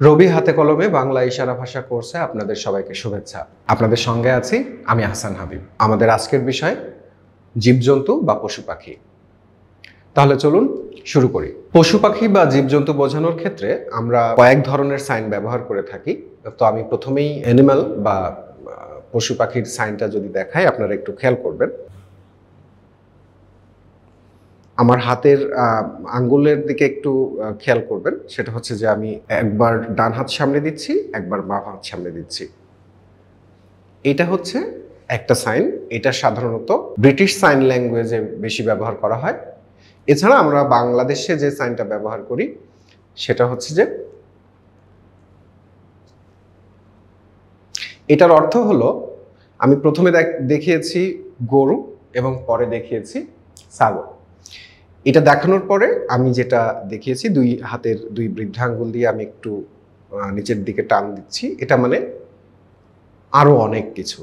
রবি হাতে কলমে বাংলা ইশারা ভাষা কোর্সে আপনাদের সবাইকে শুভেচ্ছা। আপনাদের সঙ্গে আছি আমি হাসান হাবিব। আমাদের আজকের বিষয় জীবজন্তু বা পশু পাখি। তাহলে চলুন শুরু করি। পশু পাখি বা জীবজন্তু বোঝানোর ক্ষেত্রে আমরা কয়েক ধরনের সাইন ব্যবহার করে থাকি। তো আমি প্রথমেই অ্যানিমাল বা পশু পাখির সাইনটা যদি দেখাই, আপনারা একটু খেয়াল করবেন। আমার হাতের আঙ্গুলের দিকে একটু খেয়াল করবেন। সেটা হচ্ছে যে আমি একবার ডান হাত সামনে দিচ্ছি, একবার বাম হাত সামনে দিচ্ছি। এটা হচ্ছে একটা সাইন। এটা সাধারণত ব্রিটিশ সাইন ল্যাঙ্গুয়েজে বেশি ব্যবহার করা হয়। এছাড়া আমরা বাংলাদেশে যে সাইনটা ব্যবহার করি সেটা হচ্ছে যে, এটার অর্থ হলো, আমি প্রথমে দেখিয়েছি গরু এবং পরে দেখিয়েছি ছাগল। এটা দেখানোর পরে আমি যেটা দেখিয়েছি, দুই হাতের দুই বৃদ্ধাঙ্গুল দিয়ে আমি একটু নিচের দিকে টান দিচ্ছি। এটা মানে আরো অনেক কিছু,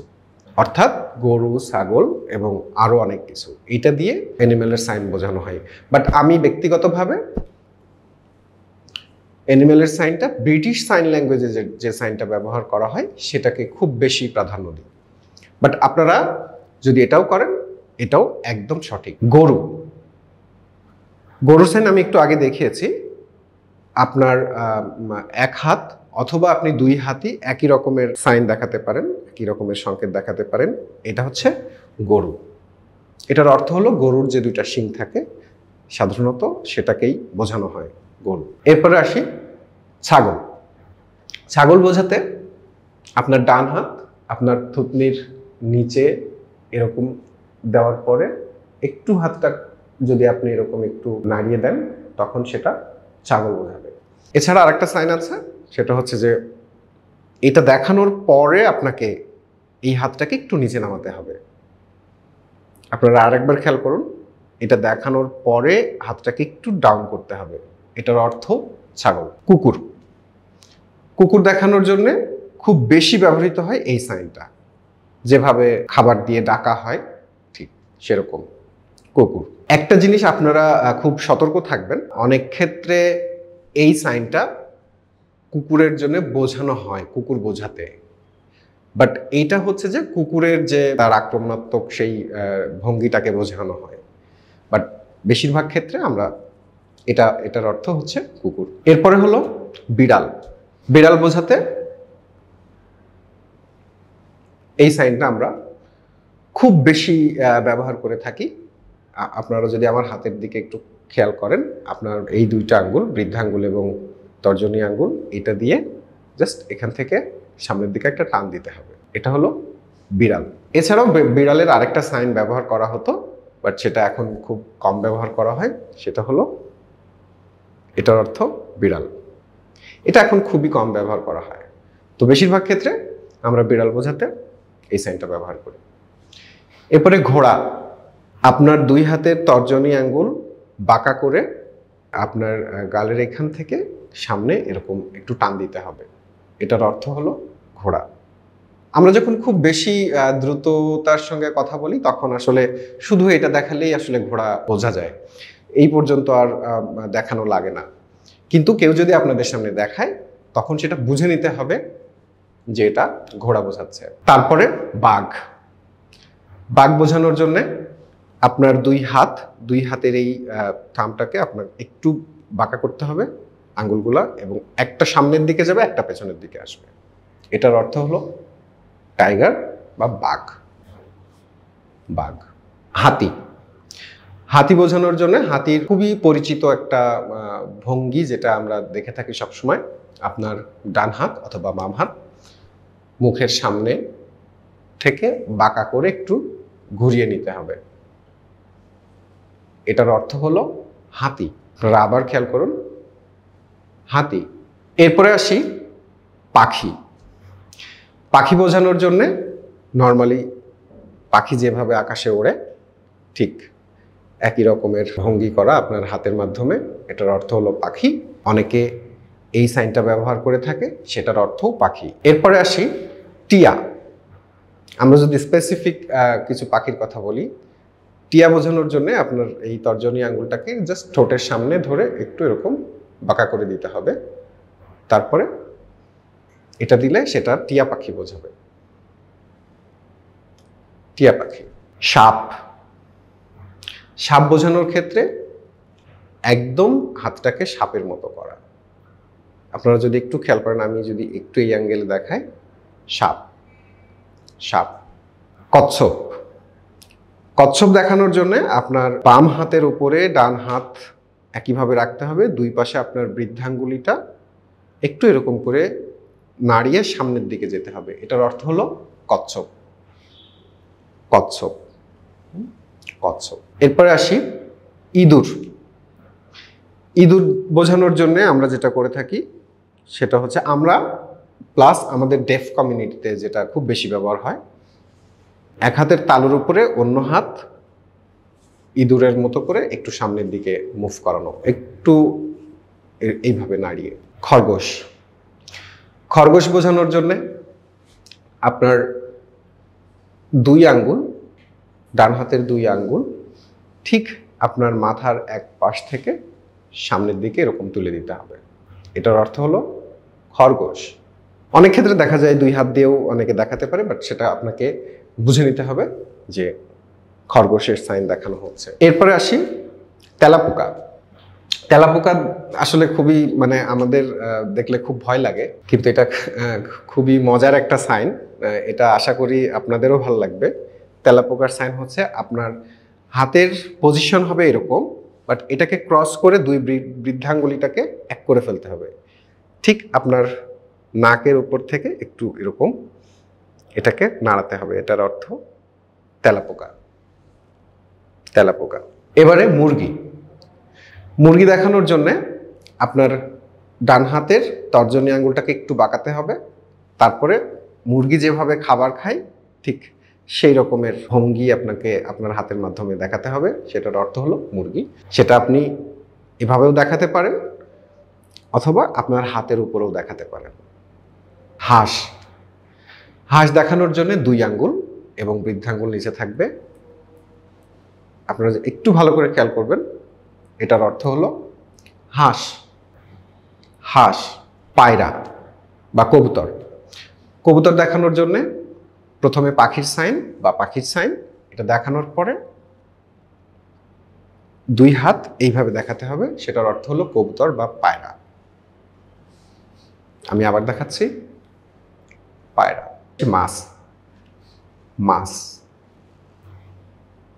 অর্থাৎ গরু, ছাগল এবং আরো অনেক কিছু। এটা দিয়ে অ্যানিমেলের সাইন বোঝানো হয়। বাট আমি ব্যক্তিগতভাবে অ্যানিমেলের সাইনটা ব্রিটিশ সাইন ল্যাঙ্গুয়েজে যে সাইনটা ব্যবহার করা হয় সেটাকে খুব বেশি প্রাধান্য দিই। বাট আপনারা যদি এটাও করেন, এটাও একদম সঠিক। গরুর সাইন আমি একটু আগে দেখিয়েছি। আপনার এক হাত অথবা আপনি দুই হাতই একই রকমের সাইন দেখাতে পারেন, একই রকমের সংকেত দেখাতে পারেন। এটা হচ্ছে গরু। এটার অর্থ হলো গরুর যে দুইটা শিং থাকে সাধারণত সেটাকেই বোঝানো হয় গরু। এরপরে আসি ছাগল। ছাগল বোঝাতে আপনার ডান হাত আপনার থুতনির নিচে এরকম দেওয়ার পরে একটু হাতটা যদি আপনি এরকম একটু নাড়িয়ে দেন, তখন সেটা ছাগল বোঝাবে। এছাড়া আরেকটা সাইন আছে, সেটা হচ্ছে যে এটা দেখানোর পরে আপনাকে এই হাতটাকে একটু নিচে নামাতে হবে। আপনারা আরেকবার খেয়াল করুন, এটা দেখানোর পরে হাতটাকে একটু ডাউন করতে হবে। এটার অর্থ ছাগল। কুকুর দেখানোর জন্য খুব বেশি ব্যবহৃত হয় এই সাইনটা। যেভাবে খাবার দিয়ে ডাকা হয় ঠিক সেরকম কুকুর। একটা জিনিস আপনারা খুব সতর্ক থাকবেন, অনেক ক্ষেত্রে এই সাইনটা কুকুরের জন্য বোঝানো হয়, কুকুর বোঝাতে। বাট এইটা হচ্ছে যে কুকুরের যে তার আক্রমণাত্মক সেই ভঙ্গিটাকে বোঝানো হয়। বাট বেশিরভাগ ক্ষেত্রে আমরা এটার অর্থ হচ্ছে কুকুর। এরপরে হলো বিড়াল। বিড়াল বোঝাতে এই সাইনটা আমরা খুব বেশি ব্যবহার করে থাকি। আপনারা যদি আমার হাতের দিকে একটু খেয়াল করেন, আপনার এই দুইটা আঙ্গুল, বৃদ্ধাঙ্গুল এবং তর্জনী আঙ্গুল, এটা দিয়ে জাস্ট এখান থেকে সামনের দিকে একটা টান দিতে হবে। এটা হলো বিড়াল। এছাড়াও বিড়ালের আরেকটা সাইন ব্যবহার করা হতো, বাট সেটা এখন খুব কম ব্যবহার করা হয়। সেটা হলো, এটার অর্থ বিড়াল। এটা এখন খুবই কম ব্যবহার করা হয়। তো বেশিরভাগ ক্ষেত্রে আমরা বিড়াল বোঝাতে এই সাইনটা ব্যবহার করি। এরপরে ঘোড়া। আপনার দুই হাতের তর্জনী আঙ্গুল বাঁকা করে আপনার গালের এখান থেকে সামনে এরকম একটু টান দিতে হবে। এটার অর্থ হলো ঘোড়া। আমরা যখন খুব বেশি দ্রুততার সঙ্গে কথা বলি, তখন আসলে শুধু এটা দেখালেই আসলে ঘোড়া বোঝা যায়, এই পর্যন্ত আর দেখানো লাগে না। কিন্তু কেউ যদি আপনাদের সামনে দেখায়, তখন সেটা বুঝে নিতে হবে যে এটা ঘোড়া বোঝাচ্ছে। তারপরে বাঘ বোঝানোর জন্য আপনার দুই হাতের এই থামটাকে আপনার একটু বাঁকা করতে হবে, আঙ্গুলগুলা, এবং একটা সামনের দিকে যাবে, একটা পেছনের দিকে আসবে। এটার অর্থ হলো টাইগার বা বাঘ। হাতি বোঝানোর জন্য হাতির খুবই পরিচিত একটা ভঙ্গি, যেটা আমরা দেখে থাকি সবসময়। আপনার ডান হাত অথবা বাম হাত মুখের সামনে থেকে বাঁকা করে একটু ঘুরিয়ে নিতে হবে। এটার অর্থ হলো হাতি। আপনারা আবার খেয়াল করুন, হাতি। এরপরে আসি পাখি বোঝানোর জন্য নর্মালি পাখি যেভাবে আকাশে ওড়ে ঠিক একই রকমের ভঙ্গি করা আপনার হাতের মাধ্যমে। এটার অর্থ হলো পাখি। অনেকে এই সাইনটা ব্যবহার করে থাকে, সেটার অর্থ পাখি। এরপরে আসি টিয়া। আমরা যদি স্পেসিফিক কিছু পাখির কথা বলি, টিয়া বোঝানোর জন্য আপনার এই তর্জনী আঙ্গুলটাকে জাস্ট ঠোঁটের সামনে ধরে একটু এরকম বাঁকা করে দিতে হবে। তারপরে এটা দিলে সেটা টিয়া পাখি বোঝাবে। টিয়া পাখি। সাপ। সাপ বোঝানোর ক্ষেত্রে একদম হাতটাকে সাপের মতো করা। আপনারা যদি একটু খেয়াল করেন, আমি যদি একটু এই অ্যাঙ্গেলে দেখাই, সাপ। সাপ। কচ্ছপ। কচ্ছপ দেখানোর জন্য আপনার বাম হাতের উপরে ডান হাত একইভাবে রাখতে হবে, দুই পাশে আপনার বৃদ্ধাঙ্গুলিটা একটু এরকম করে নাড়িয়ে সামনের দিকে যেতে হবে। এটার অর্থ হলো কচ্ছপ। কচ্ছপ। কচ্ছপ। এরপরে আসি ইঁদুর। ইঁদুর বোঝানোর জন্য আমরা যেটা করে থাকি সেটা হচ্ছে, আমরা প্লাস আমাদের ডেফ কমিউনিটিতে যেটা খুব বেশি ব্যবহার হয়, এক হাতের তালুর উপরে অন্য হাত ইঁদুরের মতো করে একটু সামনের দিকে মুভ করানো, একটু এইভাবে নাড়িয়ে। খরগোশ। খরগোশ বোঝানোর জন্যে আপনার দুই আঙ্গুল, ডান হাতের দুই আঙ্গুল ঠিক আপনার মাথার এক পাশ থেকে সামনের দিকে এরকম তুলে দিতে হবে। এটার অর্থ হলো খরগোশ। অনেক ক্ষেত্রে দেখা যায় দুই হাত দিয়েও অনেকে দেখাতে পারে, বাট সেটা আপনাকে বুঝে নিতে হবে যে খরগোশের সাইন দেখানো হচ্ছে। এরপরে আসি তেলাপোকা। তেলাপোকা আসলে খুবই মানে আমাদের দেখলে খুব ভয় লাগে, কিন্তু এটা খুবই মজার একটা সাইন। এটা আশা করি আপনাদেরও ভালো লাগবে। তেলাপোকার সাইন হচ্ছে আপনার হাতের পজিশন হবে এরকম, বাট এটাকে ক্রস করে দুই বৃদ্ধাঙ্গুলিটাকে এক করে ফেলতে হবে। ঠিক আপনার নাকের উপর থেকে একটু এরকম এটাকে নাড়াতে হবে। এটার অর্থ তেলাপোকা। তেলাপোকা। এবারে মুরগি। মুরগি দেখানোর জন্য আপনার ডান হাতের তর্জনী আঙ্গুলটাকে একটু বাঁকাতে হবে, তারপরে মুরগি যেভাবে খাবার খায় ঠিক সেই রকমের ভঙ্গি আপনাকে আপনার হাতের মাধ্যমে দেখাতে হবে। সেটার অর্থ হলো মুরগি। সেটা আপনি এভাবেও দেখাতে পারেন অথবা আপনার হাতের উপরেও দেখাতে পারেন। হাঁস। হাঁস দেখানোর জন্য দুই আঙ্গুল এবং বৃদ্ধাঙ্গুল নিচে থাকবে। আপনারা একটু ভালো করে খেয়াল করবেন, এটার অর্থ হলো হাঁস। হাঁস। পায়রা বা কবুতর। কবুতর দেখানোর জন্য প্রথমে পাখির সাইন বা পাখির সাইন, এটা দেখানোর পরে দুই হাত এইভাবে দেখাতে হবে। সেটার অর্থ হলো কবুতর বা পায়রা। আমি আবার দেখাচ্ছি, পায়রা। মাছ। মাছ।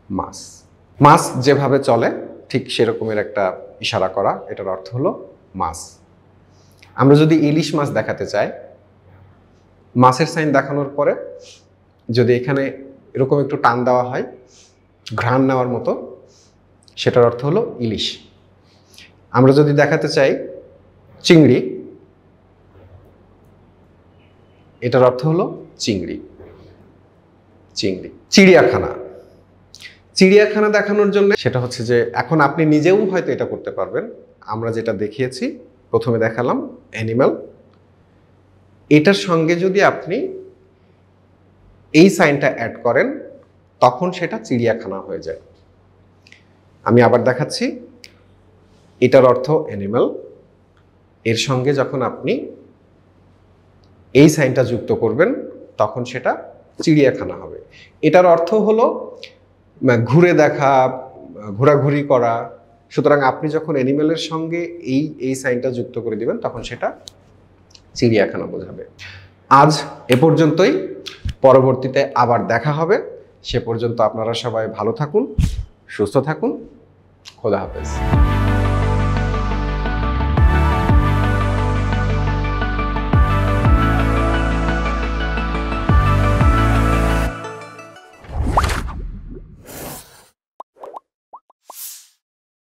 মাছ। মাছ যেভাবে চলে ঠিক সেরকমের একটা ইশারা করা, এটার অর্থ হলো মাছ। আমরা যদি ইলিশ মাছ দেখাতে চাই, মাছের সাইন দেখানোর পরে যদি এখানে এরকম একটু টান দেওয়া হয় ঘ্রাণ নেওয়ার মতো, সেটার অর্থ হলো ইলিশ। আমরা যদি দেখাতে চাই চিংড়ি, এটার অর্থ হলো চিংড়ি। চিংড়ি। চিড়িয়াখানা। চিড়িয়াখানা দেখানোর জন্য সেটা হচ্ছে যে এখন আপনি নিজেও হয়তো এটা করতে পারবেন। আমরা যেটা দেখিয়েছি, প্রথমে দেখালাম অ্যানিম্যাল, এটার সঙ্গে যদি আপনি এই সাইনটা অ্যাড করেন তখন সেটা চিড়িয়াখানা হয়ে যায়। আমি আবার দেখাচ্ছি, এটার অর্থ অ্যানিম্যাল, এর সঙ্গে যখন আপনি এই সাইনটা যুক্ত করবেন তখন সেটা চিড়িয়াখানা হবে। এটার অর্থ হলো ঘুরে দেখা, ঘোরাঘুরি করা। সুতরাং আপনি যখন অ্যানিমেলের সঙ্গে এই সাইনটা যুক্ত করে দিবেন তখন সেটা চিড়িয়াখানা বোঝাবে। আজ এ পর্যন্তই, পরবর্তীতে আবার দেখা হবে। সে পর্যন্ত আপনারা সবাই ভালো থাকুন, সুস্থ থাকুন। খোদা হাফেজ।